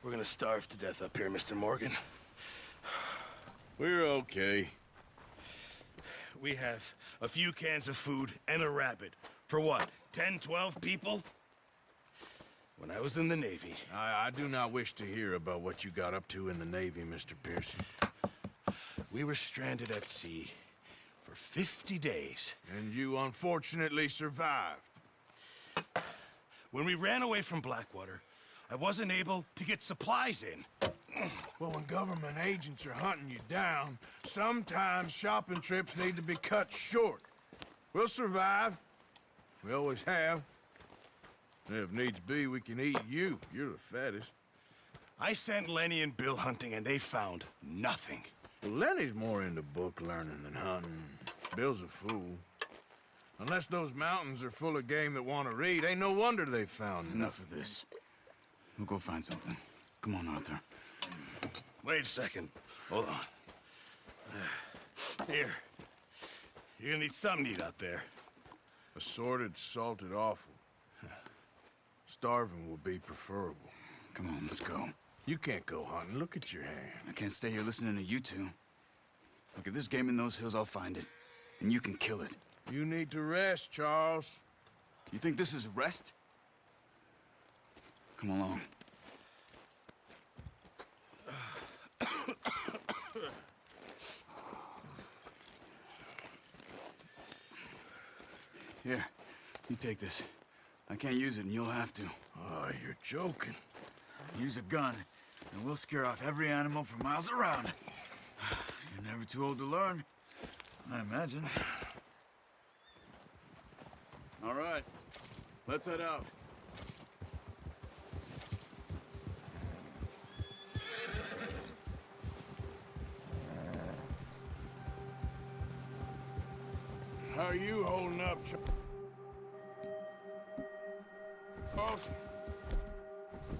We're gonna starve to death up here, Mr. Morgan. We're okay. We have a few cans of food and a rabbit. For what, 10, 12 people? When I was in the Navy... I do not wish to hear about what you got up to in the Navy, Mr. Pearson. We were stranded at sea for 50 days. And you unfortunately survived. When we ran away from Blackwater, I wasn't able to get supplies in. Well, when government agents are hunting you down, sometimes shopping trips need to be cut short. We'll survive. We always have. If needs be, we can eat you. You're the fattest. I sent Lenny and Bill hunting, and they found nothing. Well, Lenny's more into book learning than hunting. Bill's a fool. Unless those mountains are full of game that want to read, ain't no wonder they found Enough of this. We'll go find something. Come on, Arthur. Wait a second. Hold on. Here. You're gonna need something to eat out there. Assorted, salted offal. Starving will be preferable. Come on, let's go. You can't go hunting. Look at your hand. I can't stay here listening to you two. Look, if there's game in those hills, I'll find it. And you can kill it. You need to rest, Charles. You think this is rest? Come along. Here, you take this. I can't use it, and you'll have to. Oh, you're joking. Use a gun, and we'll scare off every animal for miles around. You're never too old to learn, I imagine. All right, let's head out. How are you holding up, Charles?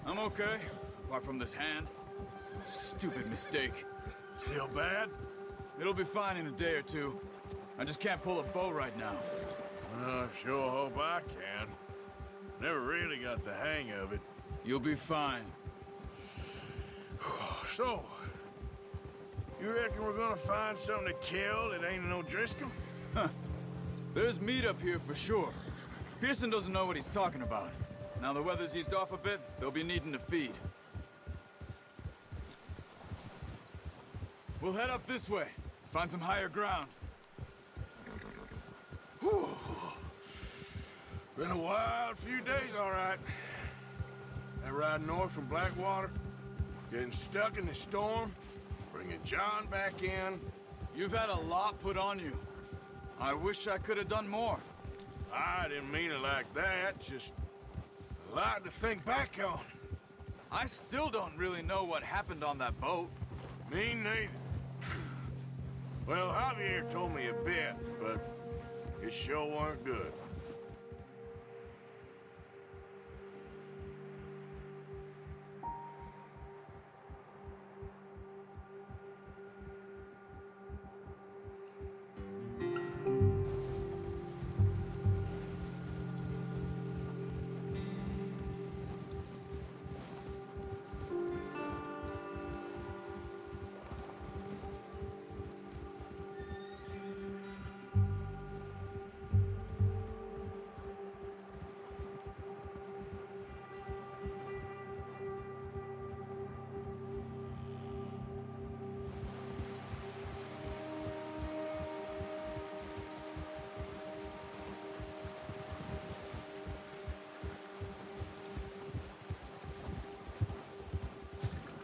I'm okay, apart from this hand. Stupid mistake. Still bad? It'll be fine in a day or two. I just can't pull a bow right now. I sure hope I can. Never really got the hang of it. You'll be fine. So, you reckon we're gonna find something to kill that ain't no Driscoll? Huh. There's meat up here for sure. Pearson doesn't know what he's talking about. Now the weather's eased off a bit, they'll be needing to feed. We'll head up this way. Find some higher ground. Whew. Been a wild few days, all right. That ride north from Blackwater, getting stuck in the storm, bringing John back in. You've had a lot put on you. I wish I could have done more. I didn't mean it like that, just a lot to think back on. I still don't really know what happened on that boat. Me neither. Well, Javier told me a bit, but it sure weren't good.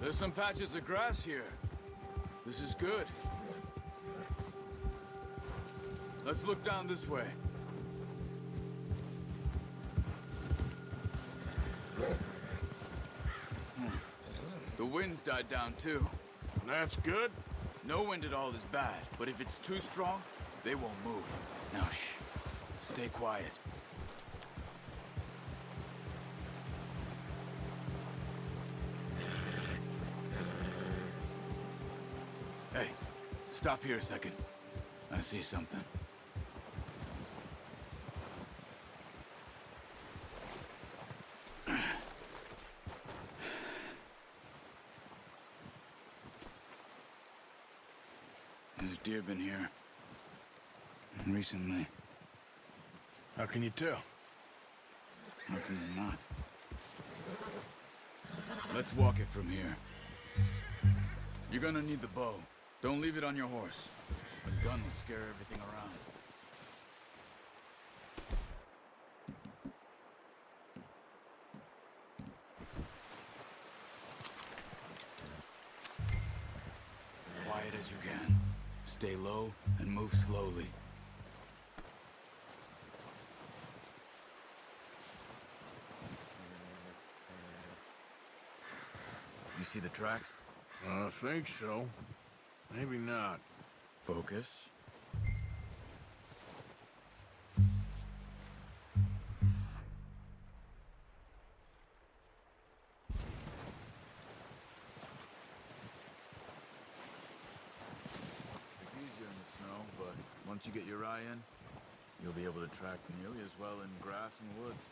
There's some patches of grass here. This is good. Let's look down this way. The wind's died down too. That's good. No wind at all is bad, but if it's too strong, they won't move. Now shh. Stay quiet. Hey, stop here a second. I see something. deer been here. Recently. How can you tell? How can you not? Let's walk it from here. You're gonna need the bow. Don't leave it on your horse. The gun will scare everything around. Quiet as you can. Stay low and move slowly. You see the tracks? I think so. Maybe not. Focus. It's easier in the snow, but once you get your eye in, you'll be able to track nearly as well in grass and woods.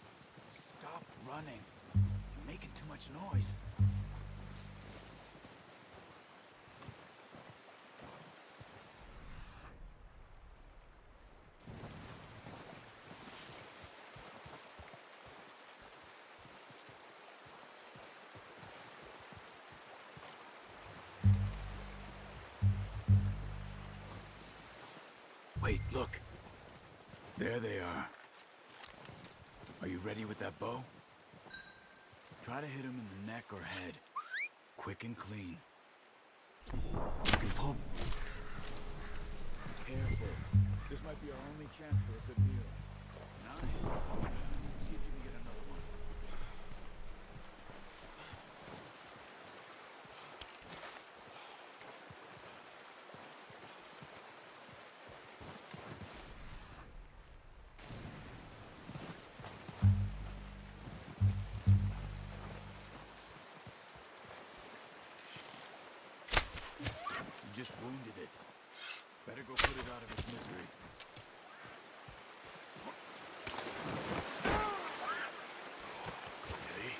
Stop running. You're making too much noise. Wait, look. There they are. Are you ready with that bow? Try to hit him in the neck or head. Quick and clean. You can pull. Careful. This might be our only chance for a good meal. Nice. See if you can get another one. You just wounded it. Better go put it out of its misery. Okay.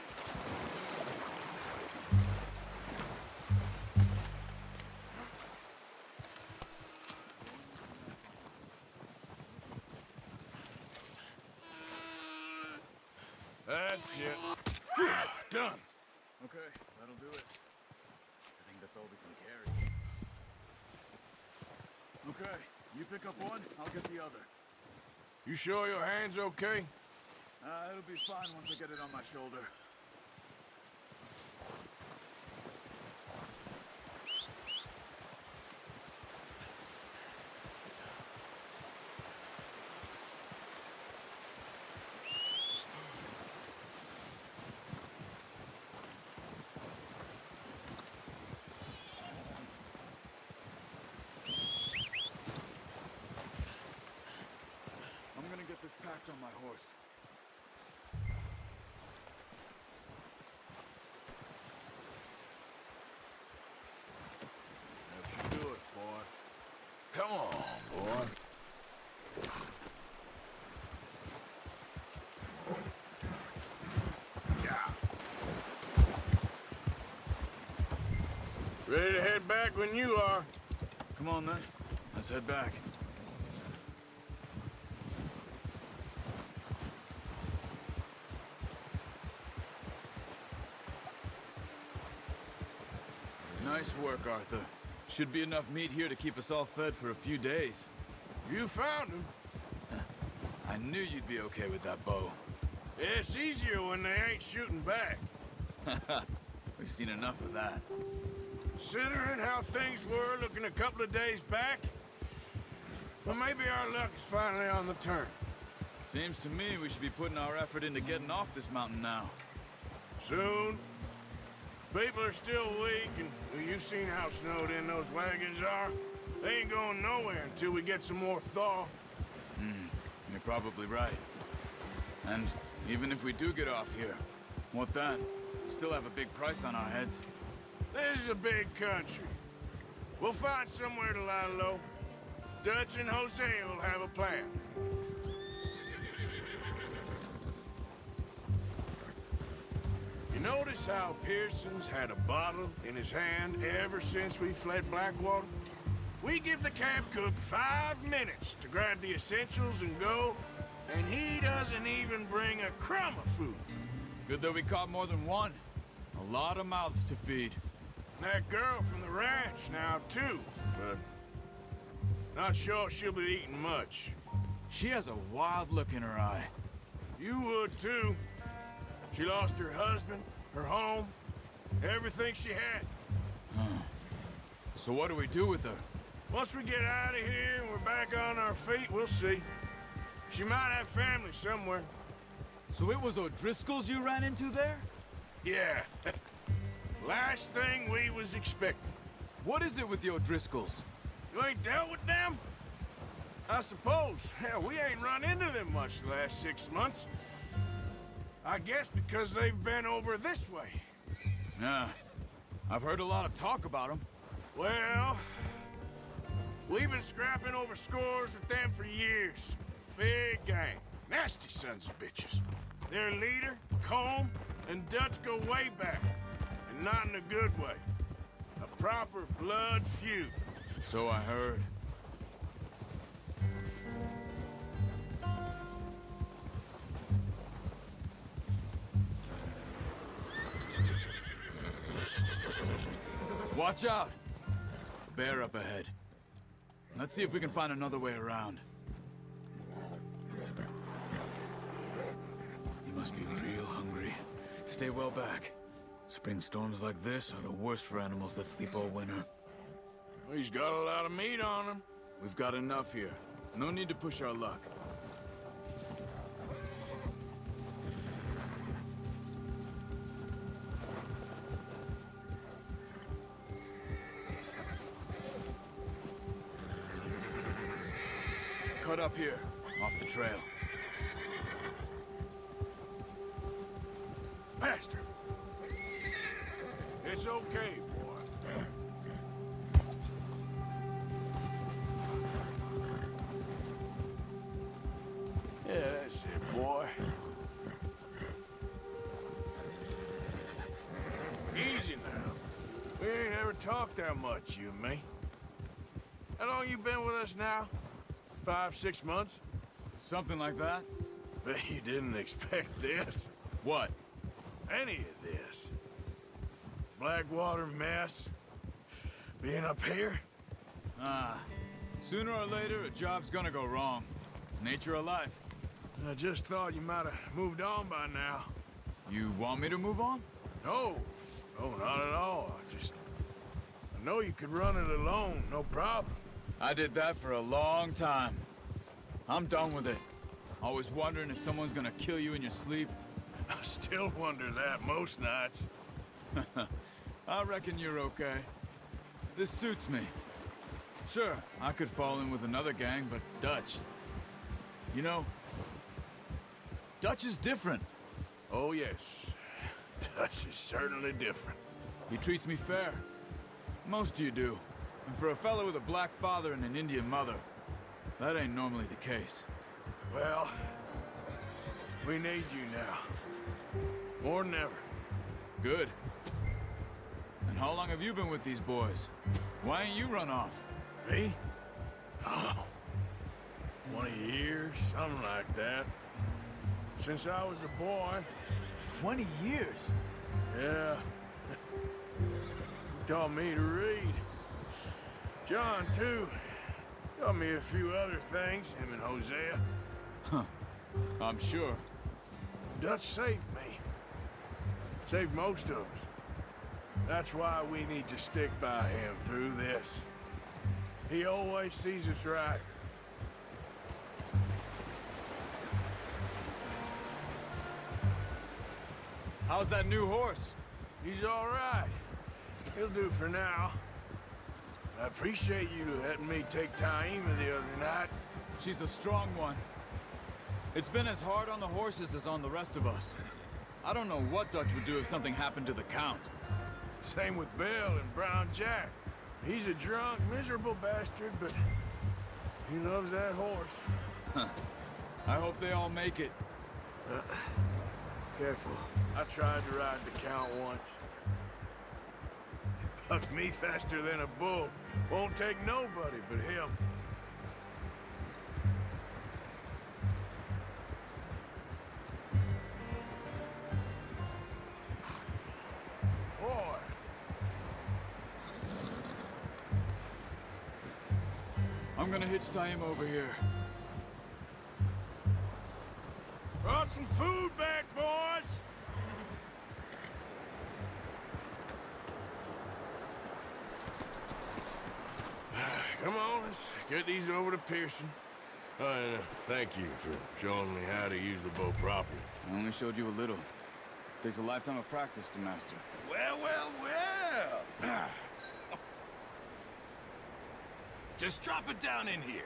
That's it. Whew, done. Okay, that'll do it. I think that's all we can carry. Okay, you pick up one, I'll get the other. You sure your hand's okay? It'll be fine once I get it on my shoulder. I'm gonna get this packed on my horse. That should do it, boy. Come on, boy. Yeah. Ready to head back when you are. Come on then, let's head back. Nice work, Arthur. Should be enough meat here to keep us all fed for a few days. You found him. I knew you'd be okay with that bow. It's easier when they ain't shooting back. We've seen enough of that. Considering how things were looking a couple of days back, well, maybe our luck is finally on the turn. Seems to me we should be putting our effort into getting off this mountain now. Soon. People are still weak, and well, you've seen how snowed in those wagons are. They ain't going nowhere until we get some more thaw. You're probably right. And even if we do get off here, what then? We still have a big price on our heads. This is a big country. We'll find somewhere to lie low. Dutch and Jose will have a plan. You notice how Pearson's had a bottle in his hand ever since we fled Blackwater? We give the camp cook 5 minutes to grab the essentials and go, and he doesn't even bring a crumb of food. Good that we caught more than one. A lot of mouths to feed. And that girl from the ranch now, too, but not sure she'll be eating much. She has a wild look in her eye. You would, too. She lost her husband, her home, everything she had. So what do we do with her? Once we get out of here and we're back on our feet, we'll see. She might have family somewhere. So it was O'Driscoll's you ran into there? Yeah. Last thing we was expecting. What is it with the O'Driscolls? You ain't dealt with them? I suppose. Hell, we ain't run into them much the last 6 months. I guess because they've been over this way. Yeah. I've heard a lot of talk about them. Well, we've been scrapping over scores with them for years. Big gang. Nasty sons of bitches. Their leader, Combe, and Dutch go way back. And not in a good way. A proper blood feud. So I heard. Watch out! Bear up ahead. Let's see if we can find another way around. You must be real hungry. Stay well back. Spring storms like this are the worst for animals that sleep all winter. Well, he's got a lot of meat on him. We've got enough here. No need to push our luck. Cut up here, off the trail. Master. It's okay, boy. Yeah, that's it, boy. Easy now. We ain't ever talked that much, you and me. How long you been with us now? 5, 6 months? Something like that? Bet you didn't expect this. What? Any of this. Blackwater mess. Being up here? Sooner or later, a job's gonna go wrong. Nature of life. I just thought you might have moved on by now. You want me to move on? No. No, not at all. I know you could run it alone, no problem. I did that for a long time. I'm done with it. Always wondering if someone's gonna kill you in your sleep. I still wonder that most nights. I reckon you're okay. This suits me. Sure, I could fall in with another gang, but Dutch... You know, Dutch is different. Oh, yes. Dutch is certainly different. He treats me fair. Most of you do. And for a fellow with a black father and an Indian mother, that ain't normally the case. Well, we need you now. More than ever. Good. And how long have you been with these boys? Why ain't you run off? Me? Oh, 20 years, something like that. Since I was a boy. 20 years? Yeah. He taught me to read. John, too. Taught me a few other things, him and Hosea. Huh. I'm sure. Dutch saved me. Saved most of us. That's why we need to stick by him through this. He always sees us right. How's that new horse? He's all right. He'll do for now. I appreciate you letting me take Taima the other night. She's a strong one. It's been as hard on the horses as on the rest of us. I don't know what Dutch would do if something happened to the Count. Same with Bill and Brown Jack. He's a drunk, miserable bastard, but he loves that horse. Huh. I hope they all make it. Careful. I tried to ride the Count once. Buck me faster than a bull. Won't take nobody but him. Boy. I'm gonna hitch tie him over here. Brought some food back, boys! Come on, let's get these over to Pearson. Oh, and thank you for showing me how to use the bow properly. I only showed you a little. Takes a lifetime of practice to master. Well, well, well. Just drop it down in here.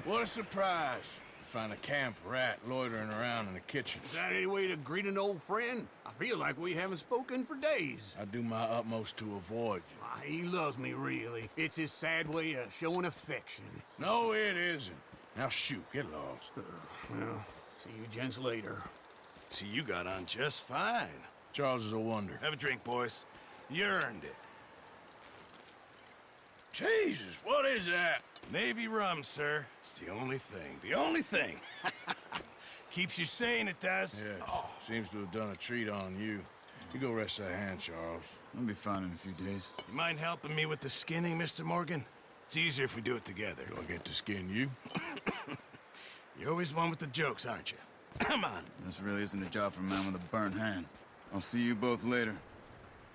What a surprise. Find a camp rat loitering around in the kitchen. Is that any way to greet an old friend? I feel like we haven't spoken for days. I do my utmost to avoid you. Ah, he loves me, really. It's his sad way of showing affection. No, it isn't. Now shoot, get lost. Well, see you gents later. See, you got on just fine. Charles is a wonder. Have a drink, boys. You earned it. Jesus, what is that? Navy rum, sir. It's the only thing. The only thing. Keeps you sane, it does. Yes, seems to have done a treat on you. You go rest that hand, Charles. I'll be fine in a few days. You mind helping me with the skinning, Mr. Morgan? It's easier if we do it together. Do I get to skin you? You're always one with the jokes, aren't you? Come on. This really isn't a job for a man with a burnt hand. I'll see you both later.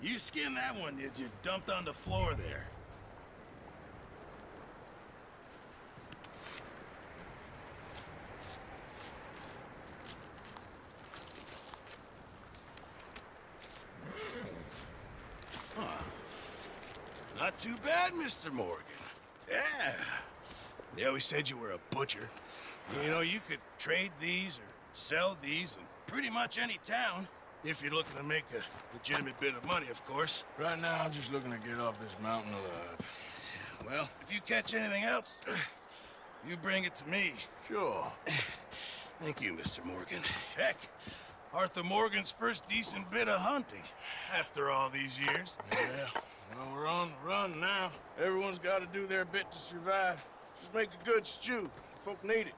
You skinned that one you dumped on the floor there. Not too bad, Mr. Morgan. Yeah. They always said you were a butcher. You know, you could trade these or sell these in pretty much any town. If you're looking to make a legitimate bit of money, of course. Right now, I'm just looking to get off this mountain alive. Well, if you catch anything else, you bring it to me. Sure. Thank you, Mr. Morgan. Heck, Arthur Morgan's first decent bit of hunting after all these years. Yeah. Well, we're on the run now. Everyone's got to do their bit to survive. Just make a good stew. Folk need it.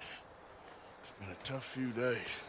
It's been a tough few days.